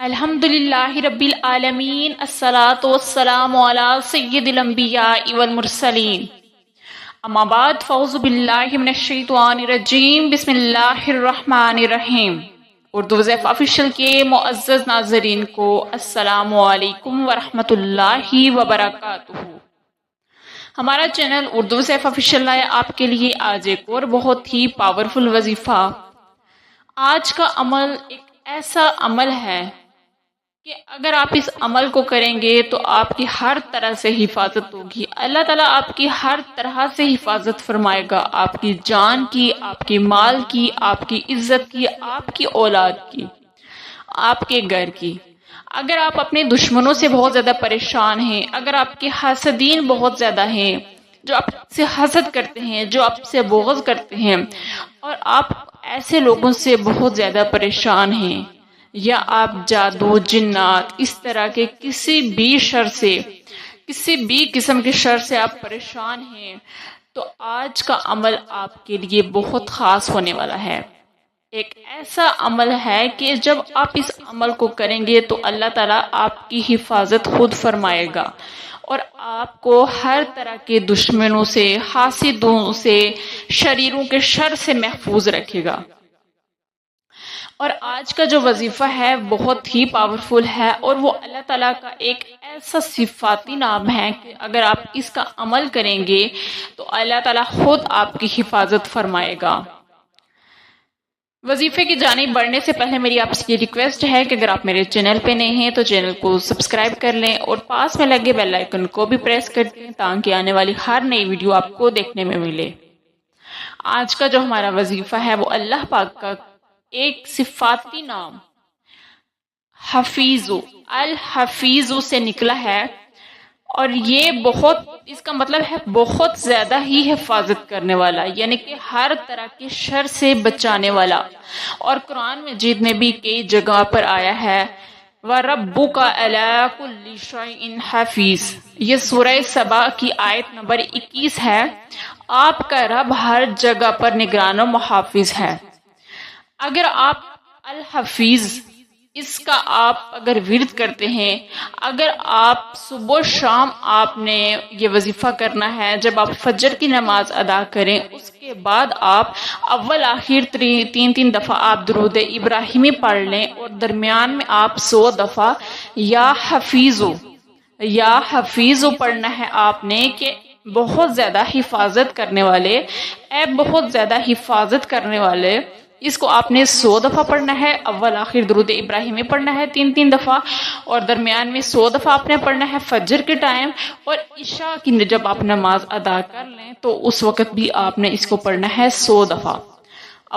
الحمدللہ رب العالمین، الصلاۃ والسلام علی سید الانبیاء والمرسلین، اما بعد فاعوذ باللہ من الشیطان الرجیم، بسم اللہ الرحمن الرحیم۔ اردو وظیفہ آفیشیل کے معزز ناظرین کو السلام علیکم ورحمۃ اللہ وبرکاتہ۔ ہمارا چینل اردو وظیفہ آفیشیل لائے آپ کے لیے آج ایک اور بہت ہی پاورفل وظیفہ۔ آج کا عمل ایک ایسا عمل ہے کہ اگر آپ اس عمل کو کریں گے تو آپ کی ہر طرح سے حفاظت ہوگی۔ اللہ تعالیٰ آپ کی ہر طرح سے حفاظت فرمائے گا، آپ کی جان کی، آپ کے مال کی، آپ کی عزت کی، آپ کی اولاد کی، آپ کے گھر کی۔ اگر آپ اپنے دشمنوں سے بہت زیادہ پریشان ہیں، اگر آپ کے حاسدین بہت زیادہ ہیں، جو آپ سے حسد کرتے ہیں، جو آپ سے بغض کرتے ہیں، اور آپ ایسے لوگوں سے بہت زیادہ پریشان ہیں، یا آپ جادو، جنات، اس طرح کے کسی بھی شر سے، کسی بھی قسم کے شر سے آپ پریشان ہیں، تو آج کا عمل آپ کے لیے بہت خاص ہونے والا ہے۔ ایک ایسا عمل ہے کہ جب آپ اس عمل کو کریں گے تو اللہ تعالیٰ آپ کی حفاظت خود فرمائے گا اور آپ کو ہر طرح کے دشمنوں سے، حاسدوں سے، شریروں کے شر سے محفوظ رکھے گا۔ اور آج کا جو وظیفہ ہے بہت ہی پاورفل ہے، اور وہ اللہ تعالیٰ کا ایک ایسا صفاتی نام ہے کہ اگر آپ اس کا عمل کریں گے تو اللہ تعالیٰ خود آپ کی حفاظت فرمائے گا۔ وظیفے کی جانب بڑھنے سے پہلے میری آپ سے یہ ریکویسٹ ہے کہ اگر آپ میرے چینل پہ نئے ہیں تو چینل کو سبسکرائب کر لیں اور پاس میں لگے بیل آئیکن کو بھی پریس کر دیں تاکہ آنے والی ہر نئی ویڈیو آپ کو دیکھنے میں ملے۔ آج کا جو ہمارا وظیفہ ہے وہ اللہ پاک کا ایک صفاتی نام حفیظ، الحفیظ سے نکلا ہے، اور یہ بہت، اس کا مطلب ہے بہت زیادہ ہی حفاظت کرنے والا، یعنی کہ ہر طرح کے شر سے بچانے والا۔ اور قرآن مجید میں بھی کئی جگہ پر آیا ہے وَرَبُّكَ عَلَىٰ كُلِّ شَيْءٍ حَفِيظٌ، یہ سورہ سبا کی آیت نمبر 21 ہے۔ آپ کا رب ہر جگہ پر نگران و محافظ ہے۔ اگر آپ الحفیظ، اس کا آپ اگر ورد کرتے ہیں، اگر آپ صبح و شام آپ نے یہ وظیفہ کرنا ہے، جب آپ فجر کی نماز ادا کریں اس کے بعد آپ اول آخر تین دفعہ آپ درود ابراہیمی پڑھ لیں، اور درمیان میں آپ 100 دفعہ یا حفیظو پڑھنا ہے آپ نے، کہ بہت زیادہ حفاظت کرنے والے، اے بہت زیادہ حفاظت کرنے والے۔ اس کو آپ نے 100 دفعہ پڑھنا ہے، اول آخر درود ابراہیمی پڑھنا ہے 3 دفعہ، اور درمیان میں 100 دفعہ آپ نے پڑھنا ہے فجر کے ٹائم، اور عشاء کی جب آپ نماز ادا کر لیں تو اس وقت بھی آپ نے اس کو پڑھنا ہے 100 دفعہ۔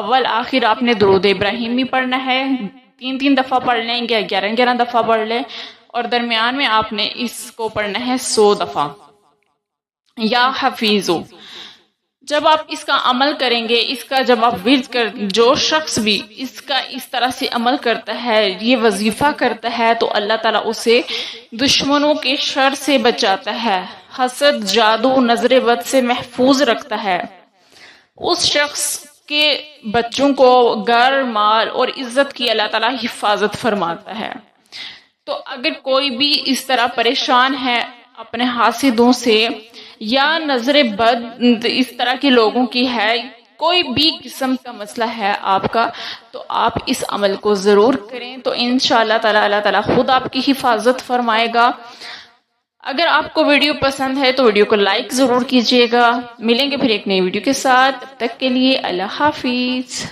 اول آخر آپ نے درود ابراہیمی پڑھنا ہے 3 دفعہ پڑھ لیں، یا 11 دفعہ پڑھ لیں، اور درمیان میں آپ نے اس کو پڑھنا ہے 100 دفعہ یا حفیظو۔ جب آپ اس کا عمل کریں گے، اس کا جب آپ ورد کر، جو شخص بھی اس کا اس طرح سے عمل کرتا ہے، یہ وظیفہ کرتا ہے، تو اللہ تعالیٰ اسے دشمنوں کے شر سے بچاتا ہے، حسد، جادو، نظر بد سے محفوظ رکھتا ہے۔ اس شخص کے بچوں کو گھر، مال اور عزت کی اللہ تعالیٰ حفاظت فرماتا ہے۔ تو اگر کوئی بھی اس طرح پریشان ہے اپنے حاسدوں سے، یا نظر بد اس طرح کے لوگوں کی ہے، کوئی بھی قسم کا مسئلہ ہے آپ کا، تو آپ اس عمل کو ضرور کریں، تو انشاءاللہ تعالی اللہ تعالیٰ خود آپ کی حفاظت فرمائے گا۔ اگر آپ کو ویڈیو پسند ہے تو ویڈیو کو لائک ضرور کیجیے گا۔ ملیں گے پھر ایک نئی ویڈیو کے ساتھ، تب تک کے لیے اللہ حافظ۔